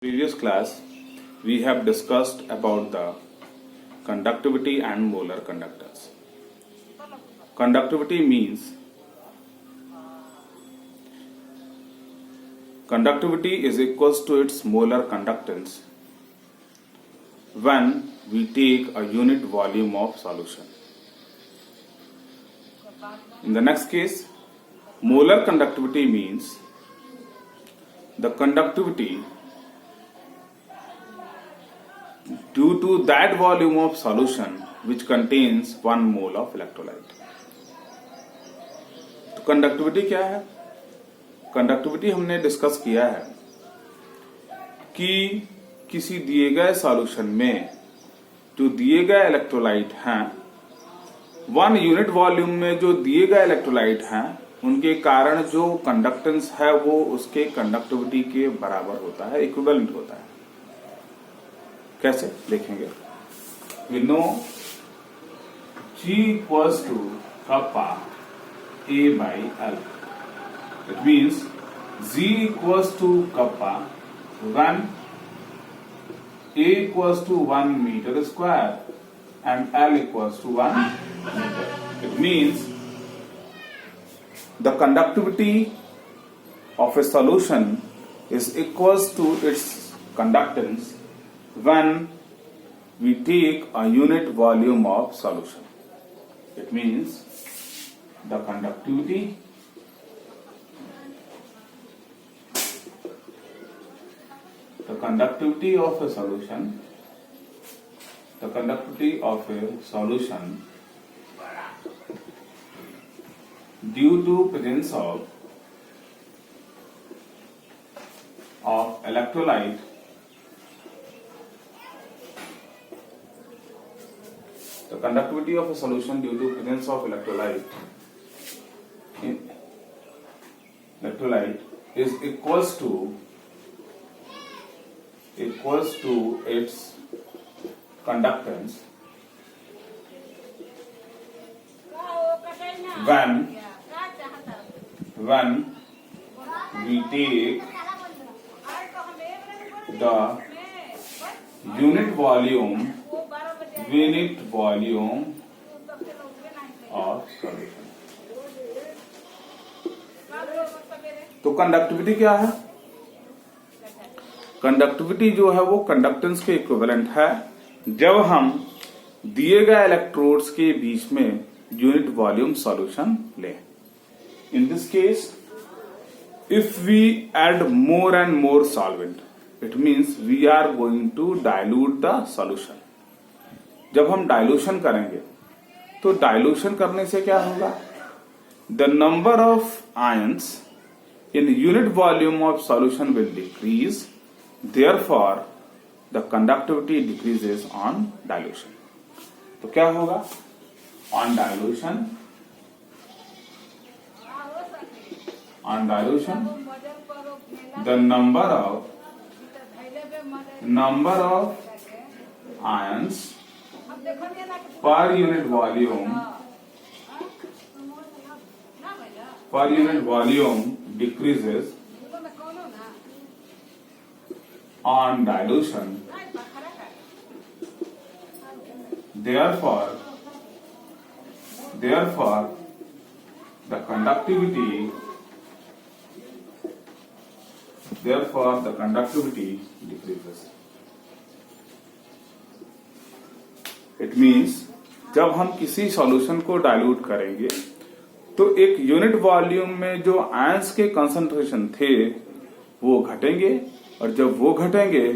Previous class we have discussed about the conductivity and molar conductance. Conductivity means conductivity is equals to its molar conductance when we take a unit volume of solution. In the next case, molar conductivity means the conductivity due to that volume of solution which contains 1 mole of electrolyte. तो conductivity क्या है? Conductivity हमने discuss किया है कि किसी दिए गए सॉल्यूशन में जो दिए गए इलेक्ट्रोलाइट हैं 1 यूनिट वॉल्यूम में जो दिए गए इलेक्ट्रोलाइट हैं उनके कारण जो कंडक्टेंस है वो उसके कंडक्टिविटी के बराबर होता है, इक्विवेलेंट होता है. कैसे देखेंगे? We know G equals to kappa A by L. It means G equals to kappa when A equals to 1 meter square and L equals to 1 meter. It means the conductivity of a solution is equals to its conductance when we take a unit volume of solution. It means the conductivity of a solution due to presence of electrolyte conductivity of a solution due to presence of electrolyte is equals to its conductance when we take the unit volume of solution. तो conductivity क्या है? Conductivity जो है वो conductance के equivalent है जब हम दिए गए इलेक्ट्रोड्स के बीच में यूनिट वॉल्यूम सॉल्यूशन लें. In this case if we add more and more solvent, it means we are going to dilute the solution. जब हम डाइल्यूशन करेंगे तो डाइल्यूशन करने से क्या होगा? The number of ions in unit volume of solution will decrease, therefore the conductivity decreases on dilution. तो क्या होगा? On dilution the number of ions per unit volume decreases on dilution, therefore the conductivity decreases. It means जब हम किसी solution को dilute करेंगे तो एक यूनिट वॉल्यूम में जो आयंस के कंसंट्रेशन थे वो घटेंगे और जब वो घटेंगे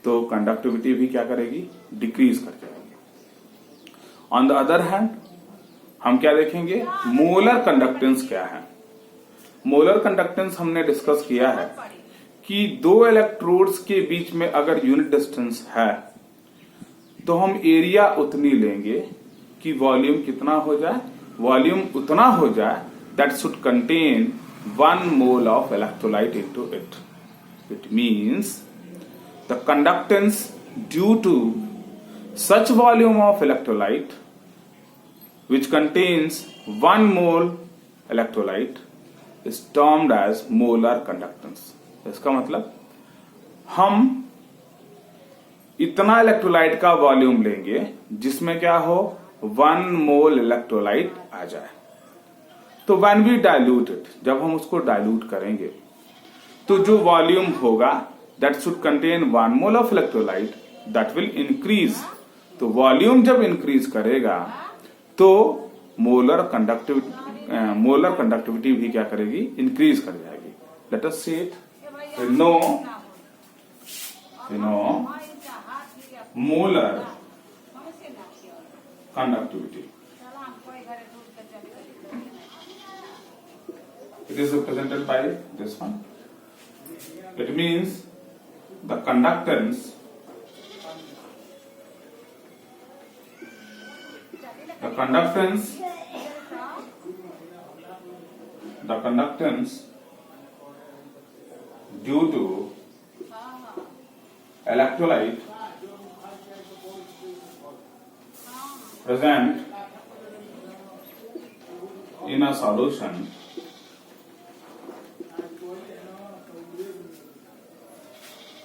तो कंडक्टिविटी भी क्या करेगी? डिक्रीज कर जाएगी. ऑन द अदर हैंड हम क्या देखेंगे? मोलर कंडक्टेंस क्या है? मोलर कंडक्टेंस हमने डिस्कस किया है कि 2 इलेक्ट्रोड्स के बीच में अगर यूनिट डिस्टेंस है तो हम एरिया उतनी लेंगे कि वॉल्यूम कितना हो जाए? वॉल्यूम उतना हो जाए that should contain 1 mole of electrolyte into it. It means the conductance due to such volume of electrolyte which contains 1 mole electrolyte is termed as molar conductance. इसका मतलब हम इतना इलेक्ट्रोलाइट का वॉल्यूम लेंगे जिसमें क्या हो 1 मोल इलेक्ट्रोलाइट आ जाए। तो व्हेन वी डाइल्यूट इट, जब हम उसको डाइल्यूट करेंगे तो जो वॉल्यूम होगा that should contain 1 mole of electrolyte that will increase. तो वॉल्यूम जब इंक्रीज करेगा तो मोलर कंडक्टिविटी भी क्या करेगी, इंक्रीज कर जाएगी। Let us see it. No molar conductivity, it is represented by this one. It means the conductance due to electrolyte present in a solution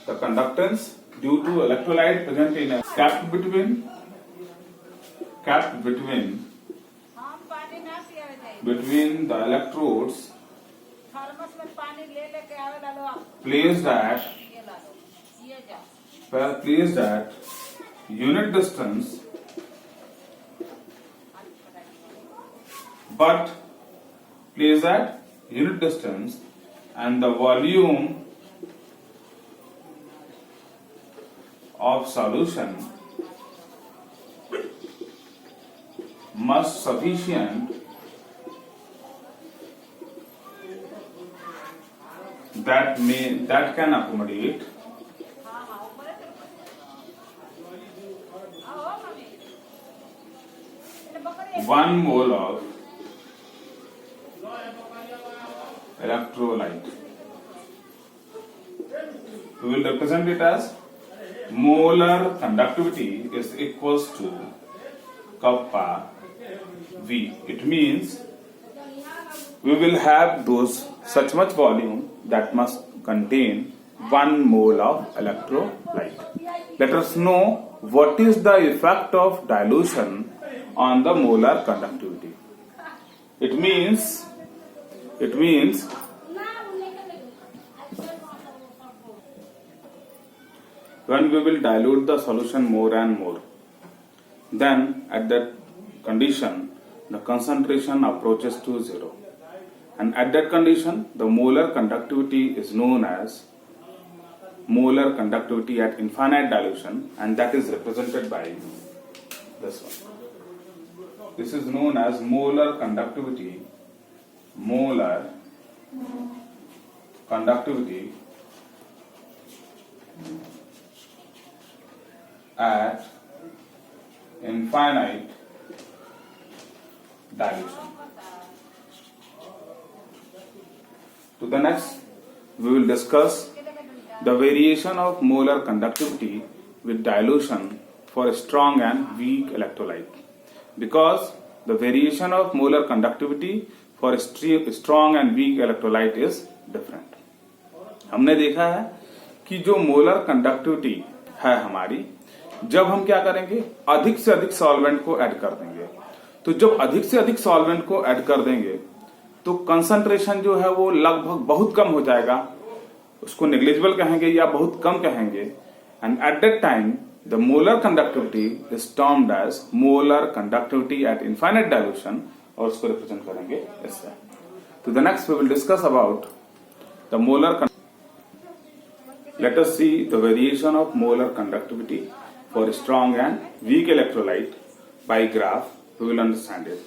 the conductance due to electrolyte present in a kept between the electrodes placed at unit distance and the volume of solution must sufficient that can accommodate 1 mole of electrolyte. We will represent it as molar conductivity is equals to kappa V. It means we will have such much volume that must contain 1 mole of electrolyte. Let us know what is the effect of dilution on the molar conductivity. It means when we will dilute the solution more and more, then at that condition the concentration approaches to 0, and at that condition the molar conductivity is known as molar conductivity at infinite dilution, and that is represented by this one. This is known as molar conductivity at infinite dilution. To the next, we will discuss the variation of molar conductivity with dilution for a strong and weak electrolyte, because the variation of molar conductivity for a strong and weak electrolyte is different. हमने देखा है कि जो molar conductivity है हमारी, जब हम क्या करेंगे, अधिक से अधिक सॉल्वेंट को ऐड कर देंगे। तो जब अधिक से अधिक सॉल्वेंट को ऐड कर देंगे तो कंसंट्रेशन जो है वो लगभग बहुत कम हो जाएगा, उसको नेग्लिजिबल कहेंगे या बहुत कम कहेंगे। And at that time the molar conductivity is termed as molar conductivity at infinite dilution, और उसको रिप्रेजेंट करेंगे इससे। तो the next we will discuss about the molar. Let us see the variation of molar conductivity for strong and weak electrolyte by graph. We will understand it.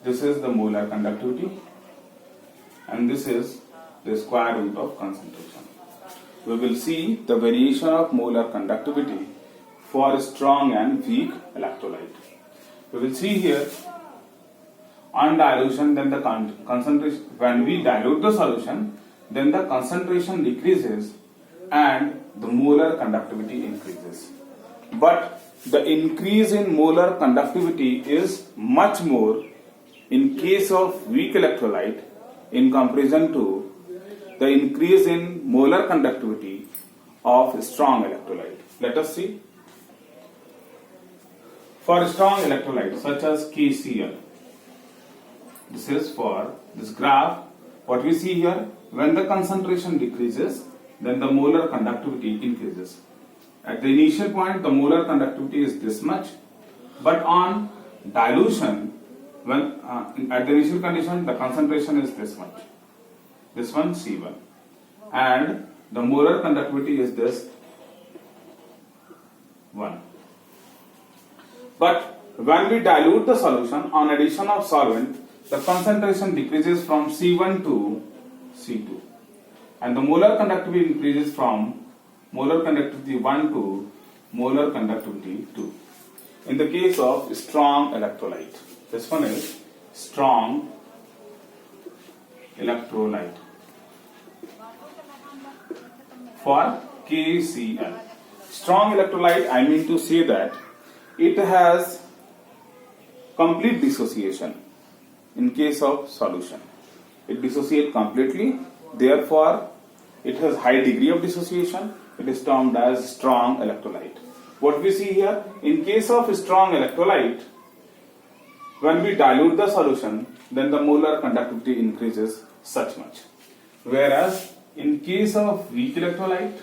This is the molar conductivity and this is the square root of concentration. We will see the variation of molar conductivity for strong and weak electrolyte. We will see here on dilution, then the concentration, when we dilute the solution, then the concentration decreases and the molar conductivity increases. But the increase in molar conductivity is much more in case of weak electrolyte in comparison to the increase in molar conductivity of strong electrolyte. Let us see. For strong electrolyte such as KCl, this is for this graph. What we see here, when the concentration decreases, then the molar conductivity increases. At the initial point, the molar conductivity is this much, but on dilution, when at the initial condition, the concentration is this much. This one C1, and the molar conductivity is this 1. But when we dilute the solution on addition of solvent, the concentration decreases from C1 to C2, and the molar conductivity increases from molar conductivity 1 to molar conductivity 2. In the case of strong electrolyte, this one is strong electrolyte for KCl. Strong electrolyte, I mean to say that it has complete dissociation. In case of solution, it dissociates completely, therefore it has high degree of dissociation. It is termed as strong electrolyte. What we see here, in case of strong electrolyte, when we dilute the solution, then the molar conductivity increases such much. Whereas in case of weak electrolyte,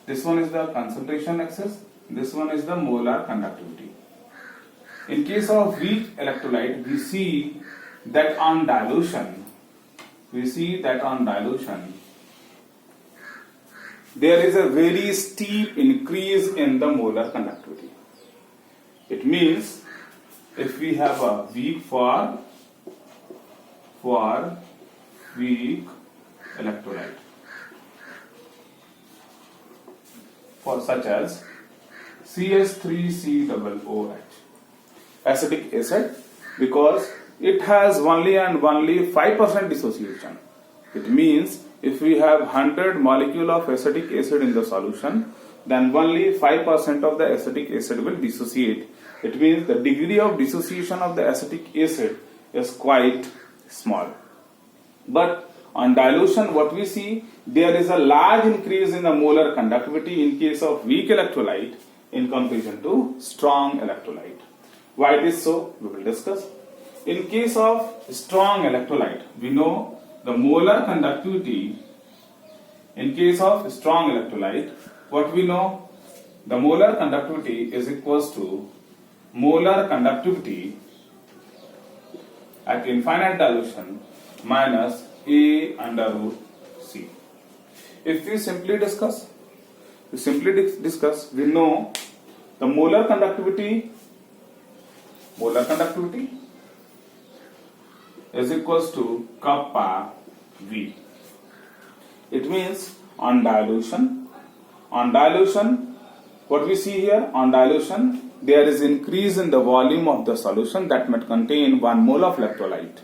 this one is the concentration axis, this one is the molar conductivity. In case of weak electrolyte, we see that on dilution, there is a very steep increase in the molar conductivity. It means if we have a weak for weak electrolyte, for such as CH3COOH, acetic acid, because it has only 5% dissociation. It means if we have 100 molecule of acetic acid in the solution, then only 5% of the acetic acid will dissociate. It means the degree of dissociation of the acetic acid is quite small. But on dilution, what we see, there is a large increase in the molar conductivity in case of weak electrolyte in comparison to strong electrolyte. Why it is so, we will discuss. In case of strong electrolyte, we know the molar conductivity. In case of strong electrolyte, what we know, the molar conductivity is equals to molar conductivity at infinite dilution minus A under root C. If we simply discuss, we know the molar conductivity is equals to kappa V. It means on dilution, what we see here, on dilution, there is increase in the volume of the solution that might contain 1 mole of electrolyte.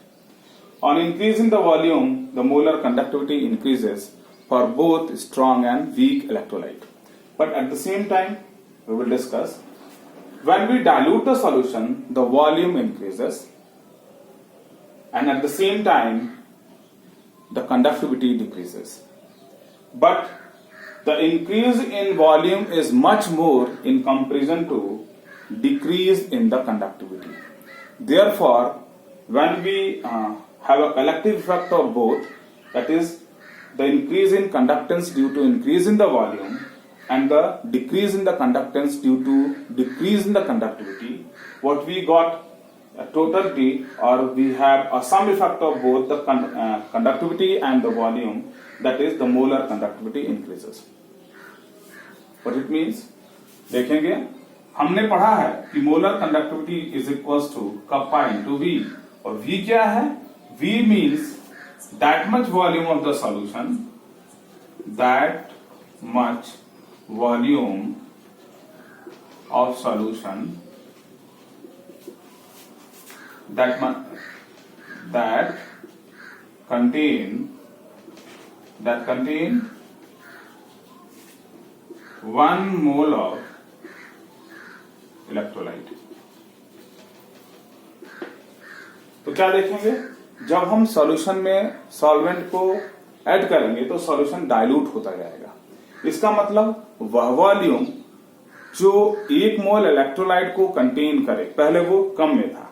On increase in the volume, the molar conductivity increases for both strong and weak electrolyte. But at the same time, we will discuss, when we dilute the solution, the volume increases, and at the same time, the conductivity decreases. But the increase in volume is much more in comparison to decrease in the conductivity. Therefore, when we have a collective effect of both, that is the increase in conductance due to increase in the volume and the decrease in the conductance due to decrease in the conductivity, what we got a totality, or we have a sum effect of both the conductivity and the volume, that is the molar conductivity increases. What it means, देखेंगे, हमने पढ़ा है कि molar conductivity is equals to kappa into V, और V क्या है? V means that much volume of the solution, that much volume of solution, that contain 1 mole of electrolyte. तो क्या देखेंगे, जब हम सॉल्यूशन में सॉल्वेंट को ऐड करेंगे तो सॉल्यूशन डाइल्यूट होता जाएगा। इसका मतलब वह वॉल्यूम जो 1 मोल इलेक्ट्रोलाइट को कंटेन करे, पहले वो कम में था,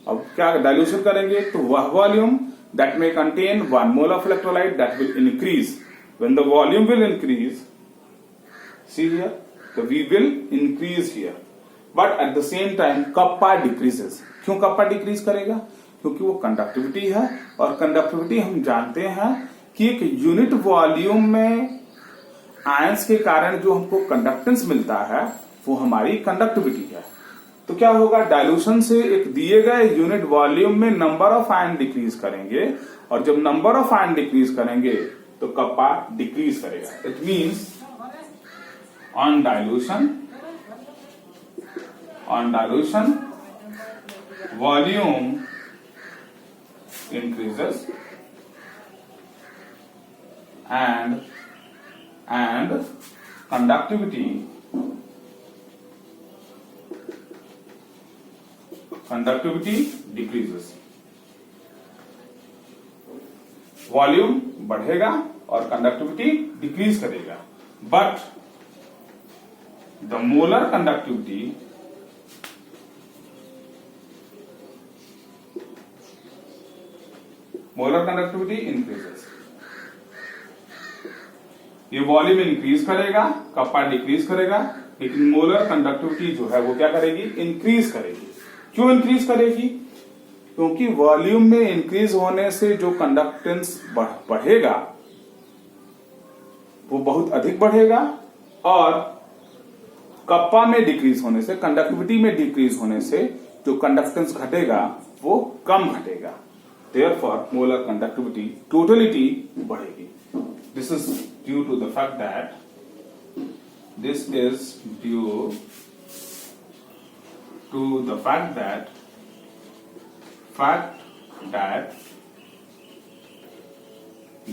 अब क्या डाइल्यूशन करेंगे तो वह volume that may contain 1 mole of electrolyte that will increase. When the volume will increase, see here, the V will increase here, but at the same time kappa decreases. क्यों kappa decrease करेगा? क्योंकि वो conductivity है, और conductivity हम जानते हैं कि एक यूनिट वॉल्यूम में आयंस के कारण जो हमको कंडक्टेंस मिलता है वो हमारी कंडक्टिविटी है। तो क्या होगा, डाइल्यूशन से एक दिए गए यूनिट वॉल्यूम में नंबर ऑफ आयन डिक्रीज करेंगे, और जब नंबर ऑफ आयन डिक्रीज करेंगे तो कप्पा डिक्रीज करेगा। It means on dilution volume increases and conductivity decreases. Volume बढ़ेगा और कंडक्टिविटी डिक्रीज करेगा, but the molar conductivity increases. ये वॉल्यूम इंक्रीज करेगा, कप्पा डिक्रीज करेगा, लेकिन मोलर कंडक्टिविटी जो है वो क्या करेगी, इंक्रीज करेगी। क्यों इंक्रीज करेगी? क्योंकि वॉल्यूम में इंक्रीज होने से जो कंडक्टेंस बढ़ेगा वो बहुत अधिक बढ़ेगा, और कप्पा में डिक्रीज होने से, कंडक्टिविटी में डिक्रीज होने से जो कंडक्टेंस घटेगा वो कम घटेगा। देयरफॉर मोलर कंडक्टिविटी टोटलिटी बढ़ेगी। This is due to the fact that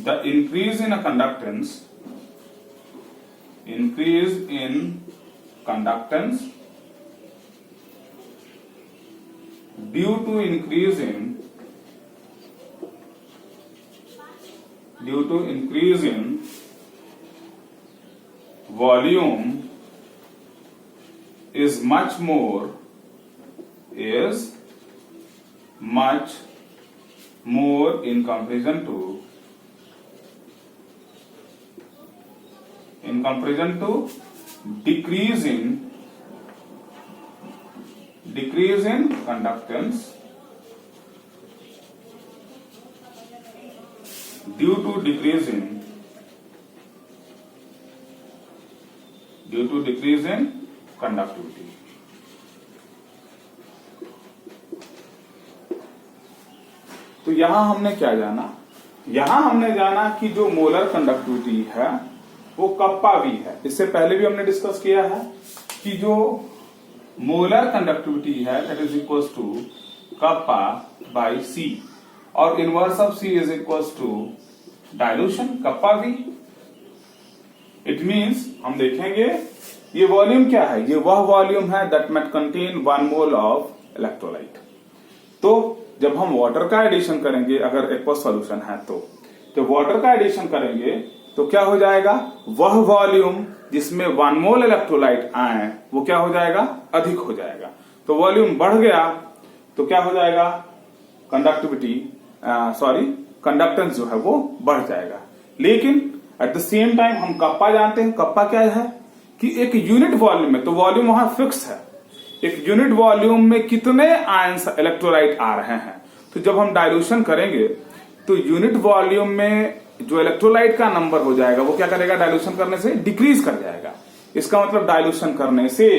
the increase in conductance due to increase in volume is much more in comparison to decrease in conductance due to decrease in conductivity. तो यहां हमने क्या जाना? यहां हमने जाना कि जो मोलर कंडक्टिविटी है वो कप्पा वी है। इससे पहले भी हमने डिस्कस किया है कि जो मोलर कंडक्टिविटी है that is equal to kappa by C, और inverse of C is equal to dilution kappa V. It means हम देखेंगे ये वॉल्यूम क्या है, ये वह वॉल्यूम है that mat contain 1 mole of electrolyte. तो जब हम वाटर का एडिशन करेंगे, अगर एक्वस सॉल्यूशन है तो जब वाटर का एडिशन करेंगे तो क्या हो जाएगा, वह वॉल्यूम जिसमें 1 मोल इलेक्ट्रोलाइट आए वो क्या हो जाएगा, अधिक हो जाएगा। तो वॉल्यूम बढ़ गया तो क्या हो जाएगा, कंडक्टेंस जो है वो बढ़ जाएगा। लेकिन एट द सेम टाइम हम कप्पा जानते हैं। कप्पा क्या है कि एक यूनिट वॉल्यूम में, तो वॉल्यूम वहां फिक्स है, एक यूनिट वॉल्यूम में कितने आयंस इलेक्ट्रोलाइट आ रहे हैं। तो जब हम डाइल्यूशन करेंगे तो यूनिट वॉल्यूम में जो इलेक्ट्रोलाइट का नंबर हो जाएगा वो क्या करेगा, डाइल्यूशन करने से डिक्रीज कर जाएगा। इसका मतलब डाइल्यूशन करने से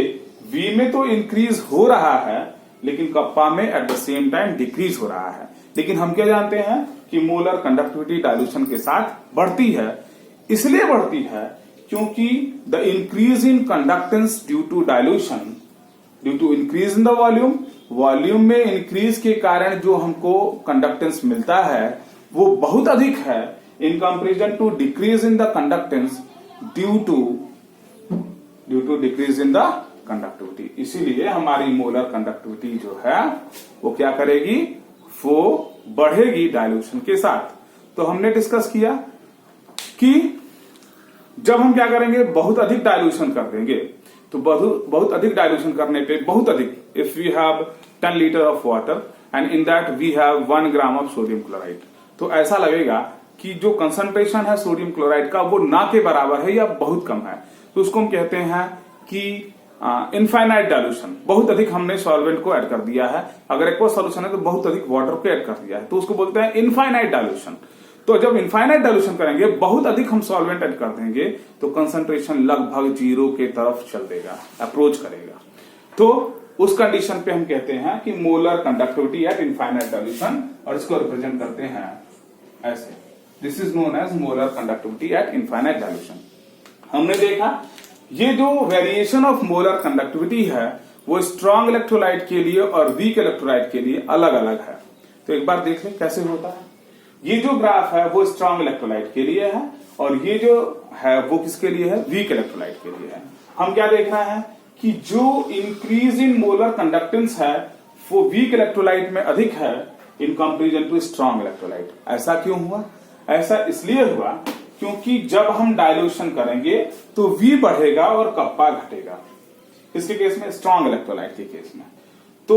V में तो इंक्रीज हो रहा है लेकिन कप्पा में at the same time decrease हो रहा है। लेकिन हम क्या जानते हैं कि मोलर कंडक्टिविटी डाइल्यूशन के साथ बढ़ती है। इसलिए बढ़ती है क्योंकि the increase in conductance due to dilution, due to increase in the volume में इंक्रीज के कारण जो हमको कंडक्टेंस मिलता है वो बहुत अधिक है in comparison to decrease in the conductance due to decrease in the conductivity. इसीलिए हमारी मोलर कंडक्टिविटी जो है वो क्या करेगी, वो बढ़ेगी डाइल्यूशन के साथ। तो हमने डिस्कस किया कि जब हम क्या करेंगे, बहुत अधिक डाइल्यूशन कर देंगे, तो बहुत अधिक डाइल्यूशन करने पे बहुत अधिक, if we have 10 litre of water and in that we have 1 gram of sodium chloride, तो ऐसा लगेगा कि जो कंसंट्रेशन है सोडियम क्लोराइड का वो ना के बराबर है या बहुत कम है। तो उसको हम कहते हैं कि इनफाइनाइट डाइल्यूशन। बहुत अधिक हमने सॉल्वेंट को ऐड कर दिया है, अगर एक्वस सॉल्यूशन है तो बहुत अधिक वाटर को ऐड कर दिया है, तो उसको बोलते हैं इनफाइनाइट डाइल्यूशन। तो जब इनफाइनाइट डाइल्यूशन करेंगे, बहुत अधिक हम सॉल्वेंट ऐड कर देंगे, तो कंसंट्रेशन लगभग 0 के तरफ चल देगा, अप्रोच करेगा। तो उस कंडीशन पे हम कहते हैं कि molar conductivity at infinite dilution, और इसको रिप्रेजेंट करते हैं ऐसे, this is known as molar conductivity at infinite dilution. हमने देखा ये जो वेरिएशन ऑफ मोलर कंडक्टिविटी है वो स्ट्रॉन्ग इलेक्ट्रोलाइट के लिए और वीक इलेक्ट्रोलाइट के लिए अलग अलग है। तो एक बार देख लें कैसे होता है। ये जो ग्राफ है वो स्ट्रॉन्ग इलेक्ट्रोलाइट के लिए है, और ये जो है वो किसके लिए है, वीक इलेक्ट्रोलाइट के लिए है। हम क्या देख रहे हैं कि जो इंक्रीज इन मोलर कंडक्टेंस है वो वीक इलेक्ट्रोलाइट में अधिक है in comparison to strong electrolyte. ऐसा क्यों हुआ? ऐसा इसलिए हुआ क्योंकि जब हम डाइल्यूशन करेंगे तो V बढ़ेगा और कप्पा घटेगा, इसके केस में, स्ट्रॉन्ग इलेक्ट्रोलाइट के केस में। तो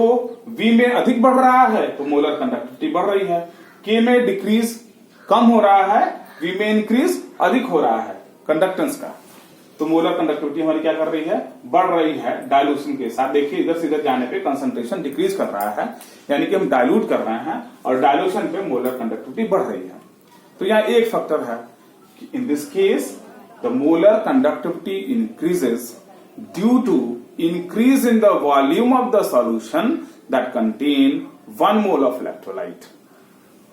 V में अधिक बढ़ रहा है तो मोलर कंडक्टिविटी बढ़ रही है, K में डिक्रीज कम हो रहा है, V में इंक्रीज अधिक हो रहा है कंडक्टेंस का, तो मोलर कंडक्टिविटी हमारी क्या कर रही है, बढ़ रही है डाइल्यूशन के साथ। देखिए इधर से इधर जाने पे कंसंट्रेशन डिक्रीज कर रहा है, यानी कि हम डाइल्यूट कर रहे हैं और डाइल्यूशन पे मोलर कंडक्टिविटी बढ़ रही है। तो यहाँ एक फैक्टर है कि in this case the molar conductivity increases due to increase in the volume of the solution that contain 1 mole of electrolyte,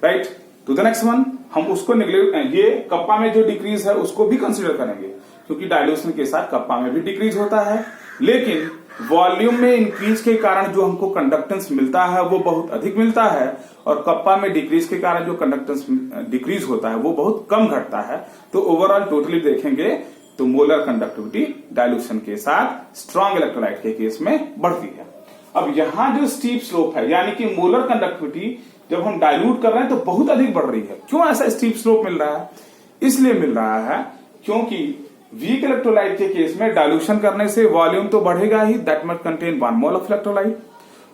right? to the next one, हम उसको निगलेक्ट, ये कप्पा में जो डिक्रीज है उसको भी कंसीडर करेंगे, क्योंकि डाइल्यूशन के साथ कप्पा में भी डिक्रीज होता है, लेकिन वॉल्यूम में इंक्रीज के कारण जो हमको कंडक्टेंस मिलता है वो बहुत अधिक मिलता है, और कप्पा में डिक्रीज के कारण जो कंडक्टेंस डिक्रीज होता है वो बहुत कम घटता है। तो ओवरऑल टोटली देखेंगे तो मोलर कंडक्टिविटी डाइल्यूशन के साथ स्ट्रॉन्ग इलेक्ट्रोलाइट के केस में बढ़ती है। अब यहां जो स्टीप स्लोप है, यानी कि मोलर कंडक्टिविटी जब हम डाइल्यूट कर रहे हैं तो बहुत अधिक बढ़ रही है। क्यों ऐसा स्टीप स्लोप मिल रहा है? इसलिए मिल रहा है क्योंकि वीक इलेक्ट्रोलाइट के केस में डाइल्यूशन करने से वॉल्यूम तो बढ़ेगा ही, that must contain 1 mole of electrolyte,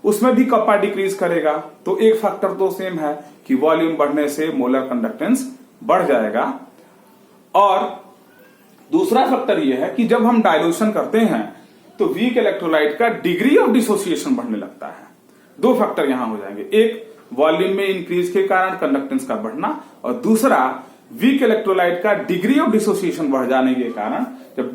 उसमें भी कप्पा डिक्रीज करेगा। तो एक फैक्टर तो सेम है कि वॉल्यूम बढ़ने से मोलर कंडक्टेंस बढ़ जाएगा, और दूसरा फैक्टर यह है कि जब हम डाइल्यूशन करते हैं तो वीक इलेक्ट्रोलाइट का डिग्री ऑफ डिसोसिएशन बढ़ने लगता है। 2 फैक्टर यहां हो जाएंगे, एक वॉल्यूम में इंक्रीज के कारण कंडक्टेंस का बढ़ना, और दूसरा वीक इलेक्ट्रोलाइट का डिग्री ऑफ डिसोसिएशन बढ़ जाने के कारण, जब